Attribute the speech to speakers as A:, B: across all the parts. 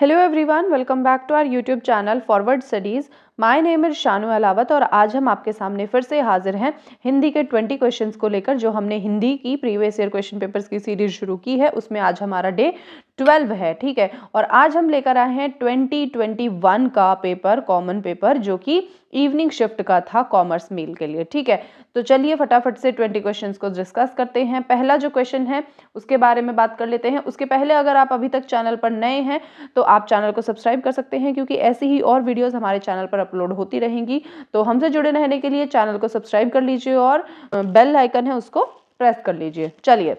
A: Hello everyone, welcome back to our YouTube channel forward studies. My name is Shanu Alawat और आज हम आपके सामने फिर से हाजिर हैं हिंदी के 20 क्वेश्चंस को लेकर। जो हमने हिंदी की प्रीवियस ईयर क्वेश्चन पेपर्स की सीरीज शुरू की है उसमें आज हमारा डे 12 है, ठीक है। और आज हम लेकर आए हैं 2021 का पेपर, कॉमन पेपर, जो कि इवनिंग शिफ्ट का था कॉमर्स मेल के लिए, ठीक है। तो चलिए फटाफट से 20 क्वेश्चंस को डिस्कस करते हैं। पहला जो क्वेश्चन है उसके बारे में बात कर लेते हैं। उसके पहले अगर आप अभी तक चैनल पर नए हैं तो आप चैनल को सब्सक्राइब कर सकते हैं, क्योंकि ऐसी ही और वीडियोस हमारे चैनल पर अपलोड होती रहेंगी। तो हमसे जुड़े रहने के लिए चैनल को सब्सक्राइब कर लीजिए और बेल आइकन है उसको प्रेस कर लीजिए। चलिए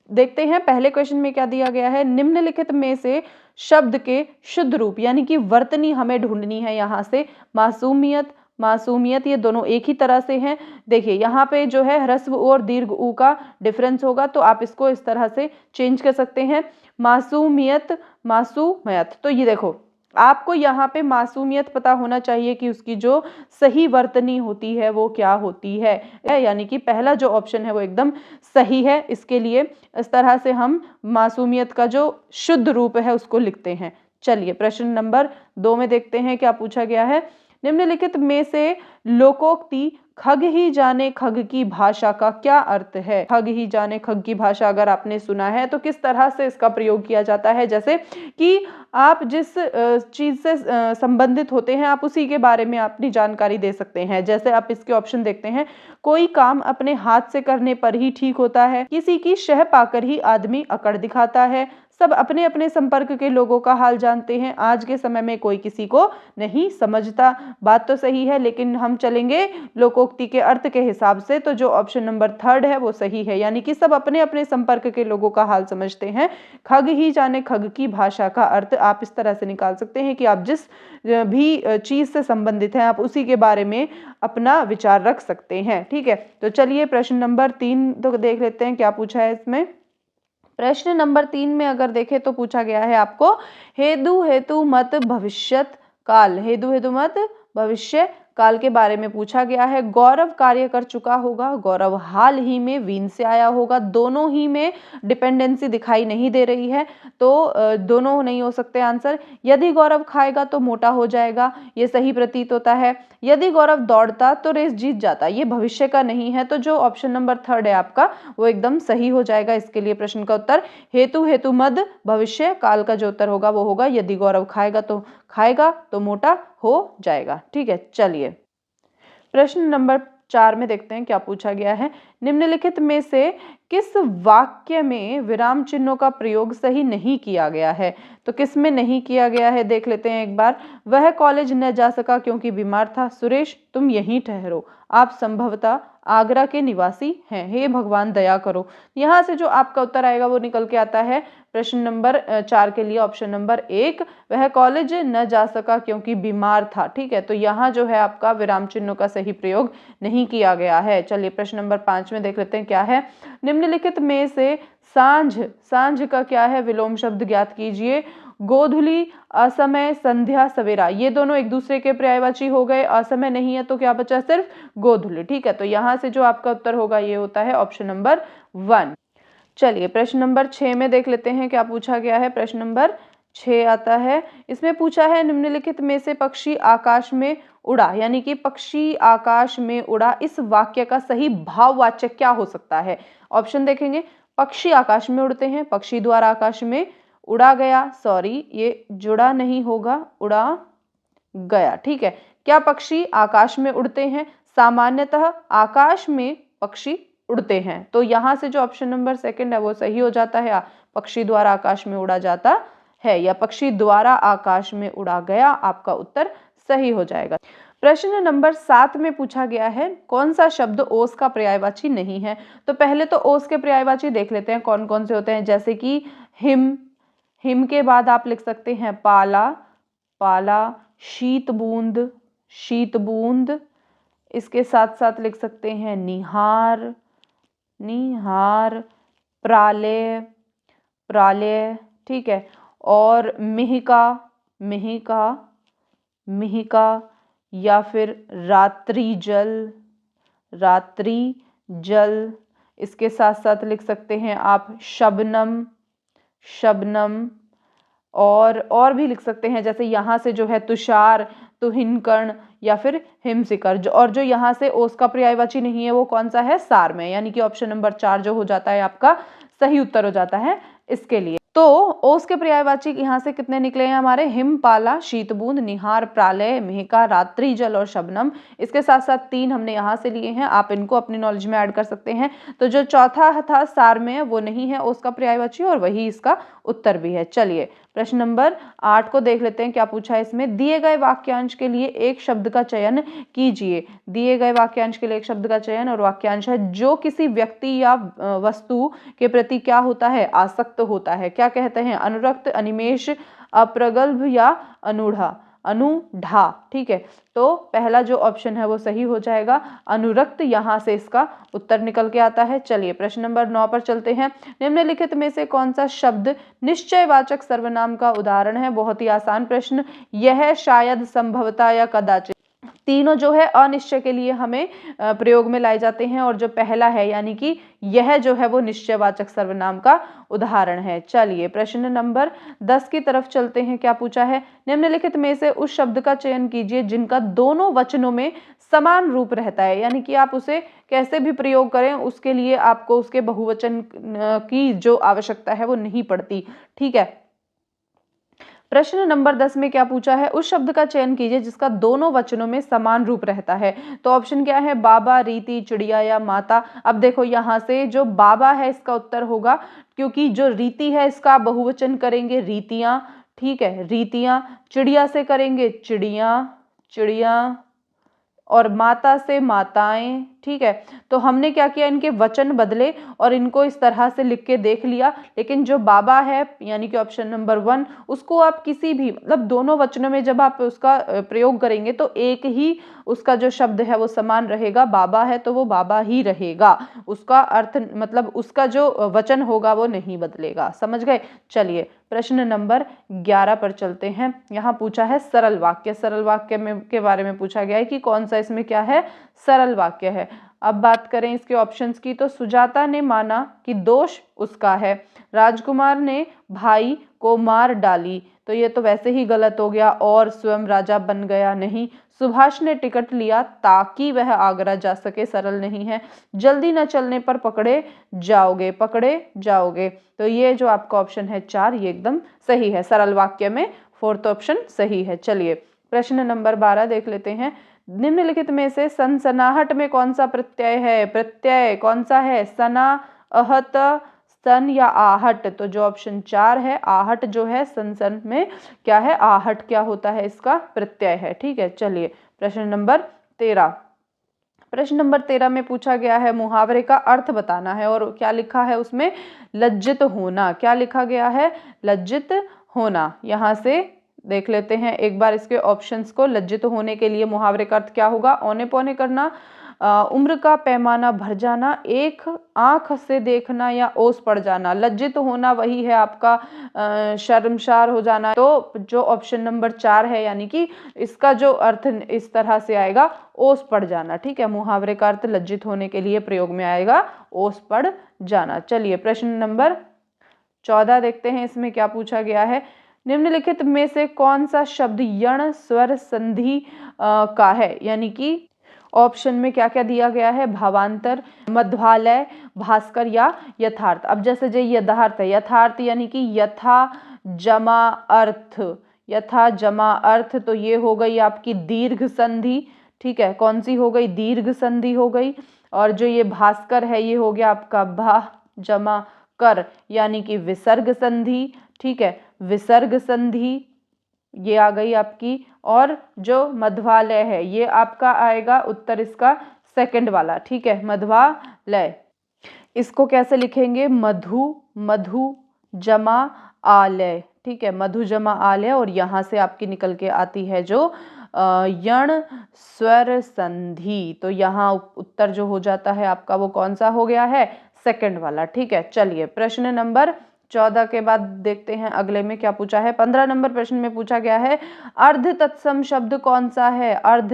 A: देखते हैं पहले क्वेश्चन में क्या दिया गया है। निम्नलिखित में से शब्द के शुद्ध रूप यानी कि वर्तनी हमें ढूंढनी है। यहाँ से मासूमियत, मासूमियत, ये दोनों एक ही तरह से हैं। देखिए यहाँ पे जो है ह्रस्व उ और दीर्घ उ का डिफरेंस होगा, तो आप इसको इस तरह से चेंज कर सकते हैं, मासूमियत, मासूमियत। तो ये देखो आपको यहाँ पे मासूमियत पता होना चाहिए कि उसकी जो सही वर्तनी होती है वो क्या होती है, यानी कि पहला जो ऑप्शन है वो एकदम सही है। इसके लिए इस तरह से हम मासूमियत का जो शुद्ध रूप है उसको लिखते हैं। चलिए प्रश्न नंबर 2 में देखते हैं क्या पूछा गया है। निम्नलिखित में से लोकोक्ति खग ही जाने खग की भाषा का क्या अर्थ है। खग ही जाने खग की भाषा अगर आपने सुना है तो किस तरह से इसका प्रयोग किया जाता है। जैसे कि आप जिस चीज से संबंधित होते हैं आप उसी के बारे में अपनी जानकारी दे सकते हैं। जैसे आप इसके ऑप्शन देखते हैं, कोई काम अपने हाथ से करने पर ही ठीक होता है, किसी की शह पाकर ही आदमी अकड़ दिखाता है, सब अपने अपने संपर्क के लोगों का हाल जानते हैं, आज के समय में कोई किसी को नहीं समझता। बात तो सही है, लेकिन हम चलेंगे लोकोक्ति के अर्थ के हिसाब से, तो जो ऑप्शन नंबर 3 है वो सही है, यानी कि सब अपने अपने संपर्क के लोगों का हाल समझते हैं। खग ही जाने खग की भाषा का अर्थ आप इस तरह से निकाल सकते हैं कि आप जिस भी चीज से संबंधित हैं आप उसी के बारे में अपना विचार रख सकते हैं, ठीक है। तो चलिए प्रश्न नंबर 3 तो देख लेते हैं क्या पूछा है इसमें। प्रश्न नंबर 3 में अगर देखें तो पूछा गया है आपको, हेतु हेतु मत भविष्यत काल, हेतु हेतु मत भविष्य काल के बारे में पूछा गया है। गौरव कार्य कर चुका होगा, गौरव हाल ही में वीन से आया होगा, दोनों ही में डिपेंडेंसी दिखाई नहीं दे रही है, तो दोनों नहीं हो सकते आंसर। यदि गौरव खाएगा तो मोटा हो जाएगा, ये सही प्रतीत होता है। यदि गौरव दौड़ता तो रेस जीत जाता, ये भविष्य का नहीं है, तो जो ऑप्शन नंबर 3 है आपका वो एकदम सही हो जाएगा। इसके लिए प्रश्न का उत्तर हेतु हेतु मद भविष्य काल का जो उत्तर होगा वो होगा यदि गौरव खाएगा तो मोटा हो जाएगा, ठीक है। चलिए प्रश्न नंबर 4 में देखते हैं क्या पूछा गया है। निम्नलिखित में से किस वाक्य में विराम चिन्हों का प्रयोग सही नहीं किया गया है। तो किस में नहीं किया गया है देख लेते हैं एक बार। वह कॉलेज न जा सका क्योंकि बीमार था, सुरेश तुम यहीं ठहरो, आप संभवतः आगरा के निवासी हैं, हे भगवान दया करो। यहाँ से जो आपका उत्तर आएगा वो निकल के आता है प्रश्न नंबर 4 के लिए ऑप्शन नंबर 1, वह कॉलेज न जा सका क्योंकि बीमार था, ठीक है। तो यहाँ जो है आपका विराम चिन्हों का सही प्रयोग नहीं किया गया है। चलिए प्रश्न नंबर 5 में देख लेते हैं क्या है। निम्नलिखित में से सांझ, सांझ का क्या है विलोम शब्द ज्ञात कीजिए। गोधुली, असमय, संध्या, सवेरा, ये दोनों एक दूसरे के पर्यायवाची हो गए, असमय नहीं है तो क्या बचा सिर्फ गोधुली, ठीक है। तो यहाँ से जो आपका उत्तर होगा ये होता है ऑप्शन नंबर 1। चलिए प्रश्न नंबर 6 में देख लेते हैं क्या पूछा गया है। प्रश्न नंबर 6 आता है, इसमें पूछा है निम्नलिखित में से पक्षी आकाश में उड़ा, यानी कि पक्षी आकाश में उड़ा, इस वाक्य का सही भाववाचक क्या हो सकता है। ऑप्शन देखेंगे, पक्षी आकाश में उड़ते हैं, पक्षी द्वारा आकाश में उड़ा गया, सॉरी ये जुड़ा नहीं होगा, उड़ा गया, ठीक है। क्या पक्षी आकाश में उड़ते हैं, सामान्यतः आकाश में पक्षी उड़ते हैं, तो यहाँ से जो ऑप्शन नंबर 2 है वो सही हो जाता है, पक्षी द्वारा आकाश में उड़ा जाता है या पक्षी द्वारा आकाश में उड़ा गया, आपका उत्तर सही हो जाएगा। प्रश्न नंबर 7 में पूछा गया है, कौन सा शब्द ओस का पर्यायवाची नहीं है। तो पहले तो ओस के पर्यायवाची देख लेते हैं कौन कौन से होते हैं। जैसे कि हिम, हिम के बाद आप लिख सकते हैं पाला, पाला, शीत बूंद, शीत बूंद, इसके साथ साथ लिख सकते हैं निहार, निहार, प्रालय, प्रालय, ठीक है। और मिहिका, मिहिका, मिहिका, या फिर रात्रि जल, रात्रि जल, इसके साथ साथ लिख सकते हैं आप शबनम, शबनम, और भी लिख सकते हैं, जैसे यहाँ से जो है तुषार, तुहिनकर्ण या फिर हिमशिखर। और जो यहाँ से ओस का पर्यायवाची नहीं है वो कौन सा है, सार में, यानी कि ऑप्शन नंबर 4 जो हो जाता है आपका सही उत्तर हो जाता है इसके लिए। तो ओस के पर्यायवाची यहाँ से कितने निकले हैं हमारे, हिमपाला, शीतबूंद, निहार, प्रालय, मेहका, रात्रि जल और शबनम। इसके साथ साथ 3 हमने यहाँ से लिए हैं, आप इनको अपनी नॉलेज में ऐड कर सकते हैं। तो जो चौथा था सार में वो नहीं है ओस का पर्यायवाची और वही इसका उत्तर भी है। चलिए प्रश्न नंबर 8 को देख लेते हैं क्या पूछा है इसमें। दिए गए वाक्यांश के लिए एक शब्द का चयन कीजिए। दिए गए वाक्यांश के लिए एक शब्द का चयन, और वाक्यांश है जो किसी व्यक्ति या वस्तु के प्रति क्या होता है, आसक्त होता है। क्या कहते हैं, अनुरक्त, अनिमेष, अप्रगल्भ या अनूढ़ा, अनूढ़ा। ठीक है, तो पहला जो ऑप्शन है वो सही हो जाएगा, अनुरक्त, यहाँ से इसका उत्तर निकल के आता है। चलिए प्रश्न नंबर 9 पर चलते हैं। निम्नलिखित में से कौन सा शब्द निश्चयवाचक सर्वनाम का उदाहरण है। बहुत ही आसान प्रश्न, यह, शायद, संभवतः या कदाचित, तीनों जो है अनिश्चय के लिए हमें प्रयोग में लाए जाते हैं, और जो पहला है यानी कि यह जो है वो निश्चयवाचक सर्वनाम का उदाहरण है। चलिए प्रश्न नंबर 10 की तरफ चलते हैं। क्या पूछा है, निम्नलिखित में से उस शब्द का चयन कीजिए जिनका दोनों वचनों में समान रूप रहता है, यानी कि आप उसे कैसे भी प्रयोग करें उसके लिए आपको उसके बहुवचन की जो आवश्यकता है वो नहीं पड़ती। ठीक है, प्रश्न नंबर 10 में क्या पूछा है, उस शब्द का चयन कीजिए जिसका दोनों वचनों में समान रूप रहता है। तो ऑप्शन क्या है, बाबा, रीति, चिड़िया या माता। अब देखो यहाँ से जो बाबा है इसका उत्तर होगा, क्योंकि जो रीति है इसका बहुवचन करेंगे रीतियां। ठीक है, रीतियां, चिड़िया से करेंगे चिड़िया, चिड़िया, और माता से माताएं। ठीक है, तो हमने क्या किया, इनके वचन बदले और इनको इस तरह से लिख के देख लिया, लेकिन जो बाबा है यानी कि ऑप्शन नंबर 1, उसको आप किसी भी मतलब दोनों वचनों में जब आप उसका प्रयोग करेंगे तो एक ही उसका जो शब्द है वो समान रहेगा। बाबा है तो वो बाबा ही रहेगा, उसका अर्थ मतलब उसका जो वचन होगा वो नहीं बदलेगा। समझ गए। चलिए प्रश्न नंबर 11 पर चलते हैं। यहाँ पूछा है सरल वाक्य। सरल वाक्य में के बारे में पूछा गया है कि कौन सा इसमें क्या है, सरल वाक्य है। अब बात करें इसके ऑप्शंस की, तो सुजाता ने माना कि दोष उसका है, राजकुमार ने भाई को मार डाली, तो ये तो वैसे ही गलत हो गया, और स्वयं राजा बन गया, नहीं। सुभाष ने टिकट लिया ताकि वह आगरा जा सके, सरल नहीं है। जल्दी न चलने पर पकड़े जाओगे, पकड़े जाओगे, तो ये जो आपका ऑप्शन है 4 ये एकदम सही है। सरल वाक्य में 4th ऑप्शन सही है। चलिए प्रश्न नंबर 12 देख लेते हैं। निम्नलिखित में से सनसनाहट में कौन सा प्रत्यय है, प्रत्यय कौन सा है, सना, अहत, सन या आहट। तो जो ऑप्शन 4 है आहट जो है, सनसन में क्या है, आहट क्या होता है, इसका प्रत्यय है। ठीक है, चलिए प्रश्न नंबर 13। प्रश्न नंबर 13 में पूछा गया है मुहावरे का अर्थ बताना है, और क्या लिखा है उसमें, लज्जित होना। क्या लिखा गया है, लज्जित होना। यहाँ से देख लेते हैं एक बार इसके ऑप्शंस को। लज्जित होने के लिए मुहावरे का अर्थ क्या होगा, औने पौने करना, उम्र का पैमाना भर जाना, एक आंख से देखना या ओस पड़ जाना। लज्जित होना वही है आपका शर्मसार हो जाना। तो जो ऑप्शन नंबर 4 है यानी कि इसका जो अर्थ इस तरह से आएगा, ओस पड़ जाना। ठीक है, मुहावरे का अर्थ लज्जित होने के लिए प्रयोग में आएगा, ओस पड़ जाना। चलिए प्रश्न नंबर 14 देखते हैं, इसमें क्या पूछा गया है। निम्नलिखित में से कौन सा शब्द यण स्वर संधि का है, यानी कि ऑप्शन में क्या क्या दिया गया है, भावांतर, मध्वालय, भास्कर या यथार्थ। अब जैसे जो यथार्थ है, यथार्थ यानी कि यथा जमा अर्थ, यथा जमा अर्थ, तो ये हो गई आपकी दीर्घ संधि। ठीक है, कौन सी हो गई, दीर्घ संधि हो गई। और जो ये भास्कर है ये हो गया आपका भा जमा कर यानी कि विसर्ग संधि। ठीक है, विसर्ग संधि ये आ गई आपकी। और जो मध्वालय है ये आपका आएगा उत्तर इसका सेकंड वाला। ठीक है, मध्वालय, इसको कैसे लिखेंगे, मधु, मधु जमा आलय। ठीक है, मधु जमा आलय, और यहाँ से आपकी निकल के आती है जो यण स्वर संधि। तो यहाँ उत्तर जो हो जाता है आपका वो कौन सा हो गया है, सेकंड वाला। ठीक है, चलिए प्रश्न नंबर 14 के बाद देखते हैं अगले में क्या पूछा है। 15 नंबर प्रश्न में पूछा गया है अर्ध तत्सम शब्द कौन सा है, अर्ध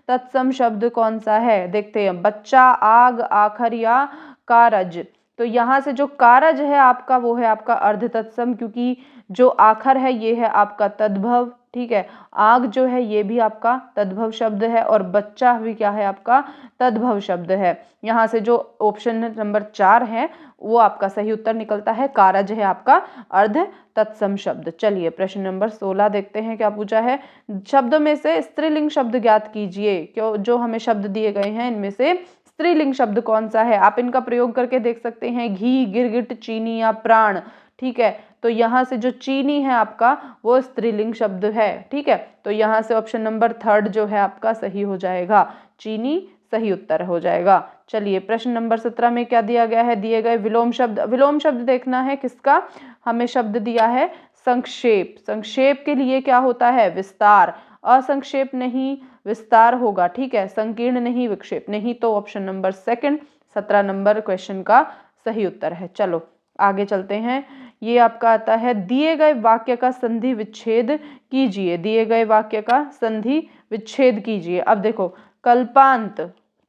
A: तत्सम शब्द कौन सा है। देखते हैं, बच्चा, आग, आखर या कारज। तो यहाँ से जो कारज है आपका वो है आपका अर्ध तत्सम, क्योंकि जो आखर है ये है आपका तद्भव, ठीक है। आग जो है ये भी आपका तद्भव शब्द है और बच्चा भी क्या है आपका तद्भव शब्द है। यहाँ से जो ऑप्शन नंबर 4 है वो आपका सही उत्तर निकलता है। कारज है आपका अर्ध तत्सम शब्द। चलिए प्रश्न नंबर 16 देखते हैं क्या पूछा है। शब्दों में से स्त्रीलिंग शब्द ज्ञात कीजिए। क्यों जो हमें शब्द दिए गए हैं इनमें से स्त्रीलिंग शब्द कौन सा है। आप इनका प्रयोग करके देख सकते हैं, घी, गिरगिट, चीनी या प्राण, ठीक है। तो यहाँ से जो चीनी है आपका वो स्त्रीलिंग शब्द है, ठीक है। तो यहाँ से ऑप्शन नंबर 3 जो है आपका सही हो जाएगा, चीनी सही उत्तर हो जाएगा। चलिए प्रश्न नंबर 17 में क्या दिया गया है, दिए गए विलोम शब्द। विलोम शब्द देखना है किसका, हमें शब्द दिया है संक्षेप। संक्षेप के लिए क्या होता है विस्तार, असंक्षेप नहीं विस्तार होगा, ठीक है। संकीर्ण नहीं विक्षेप नहीं, तो ऑप्शन नंबर 2 17 नंबर क्वेश्चन का सही उत्तर है। चलो आगे चलते हैं। ये आपका आता है दिए गए वाक्य का संधि विच्छेद कीजिए। दिए गए वाक्य का संधि विच्छेद कीजिए। अब देखो कल्पांत,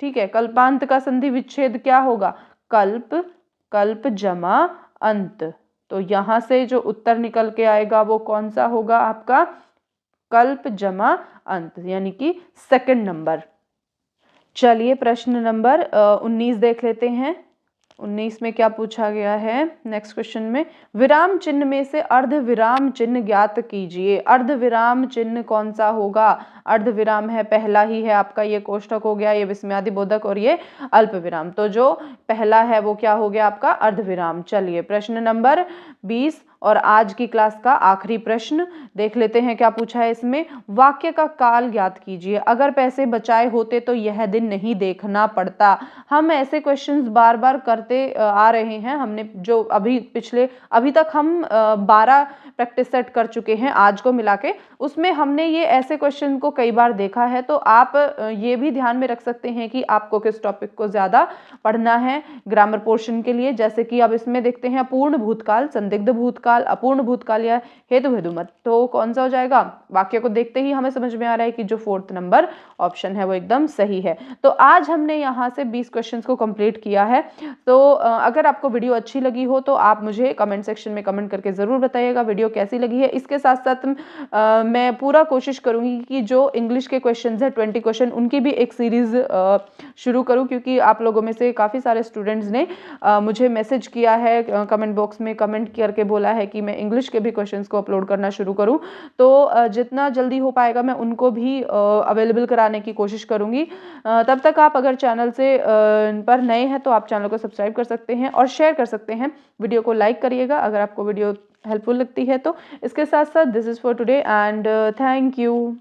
A: ठीक है, कल्पांत का संधि विच्छेद क्या होगा, कल्प, कल्प जमा अंत। तो यहाँ से जो उत्तर निकल के आएगा वो कौन सा होगा आपका कल्प जमा अंत, यानी कि 2 नंबर। चलिए प्रश्न नंबर 19 देख लेते हैं। 19 में क्या पूछा गया है, नेक्स्ट क्वेश्चन में विराम चिन्ह में से अर्ध विराम चिन्ह ज्ञात कीजिए। अर्ध विराम चिन्ह कौन सा होगा, अर्ध विराम है पहला ही है आपका, ये कोष्ठक हो गया, ये विस्मयादि बोधक और ये अल्प विराम। तो जो पहला है वो क्या हो गया आपका अर्ध विराम। चलिए प्रश्न नंबर 20 और आज की क्लास का आखिरी प्रश्न देख लेते हैं क्या पूछा है इसमें। वाक्य का काल ज्ञात कीजिए। अगर पैसे बचाए होते तो यह दिन नहीं देखना पड़ता। हम ऐसे क्वेश्चंस बार बार करते आ रहे हैं। हमने जो अभी तक हम 12 प्रैक्टिस सेट कर चुके हैं आज को मिला के, उसमें हमने ये ऐसे क्वेश्चन को कई बार देखा है। तो आप ये भी ध्यान में रख सकते हैं कि आपको किस टॉपिक को ज्यादा पढ़ना है ग्रामर पोर्शन के लिए। जैसे कि अब इसमें देखते हैं पूर्ण भूतकाल, संदिग्ध भूतकाल, अपूर्ण भूतकाल या हेतु हेतुमत। तो कौन सा हो जाएगा, वाक्य को देखते ही हमें समझ में आ रहा है कि जो 4th नंबर ऑप्शन है वो एकदम सही है। तो आज हमने यहाँ से 20 क्वेश्चंस को कंप्लीट किया है। तो अगर आपको वीडियो अच्छी लगी हो तो आप मुझे कमेंट सेक्शन में कमेंट करके ज़रूर बताइएगा वीडियो कैसी लगी है। इसके साथ साथ मैं पूरा कोशिश करूँगी कि जो इंग्लिश के क्वेश्चन है 20 क्वेश्चन उनकी भी एक सीरीज़ शुरू करूँ, क्योंकि आप लोगों में से काफ़ी सारे स्टूडेंट्स ने मुझे मैसेज किया है, कमेंट बॉक्स में कमेंट करके बोला है कि मैं इंग्लिश के भी क्वेश्चंस को अपलोड करना शुरू करूं। तो जितना जल्दी हो पाएगा मैं उनको भी अवेलेबल कराने की कोशिश करूंगी। तब तक आप अगर चैनल से पर नए हैं तो आप चैनल को सब्सक्राइब कर सकते हैं और शेयर कर सकते हैं। वीडियो को लाइक करिएगा अगर आपको वीडियो हेल्पफुल लगती है तो। इसके साथ साथ this is for today and thank you.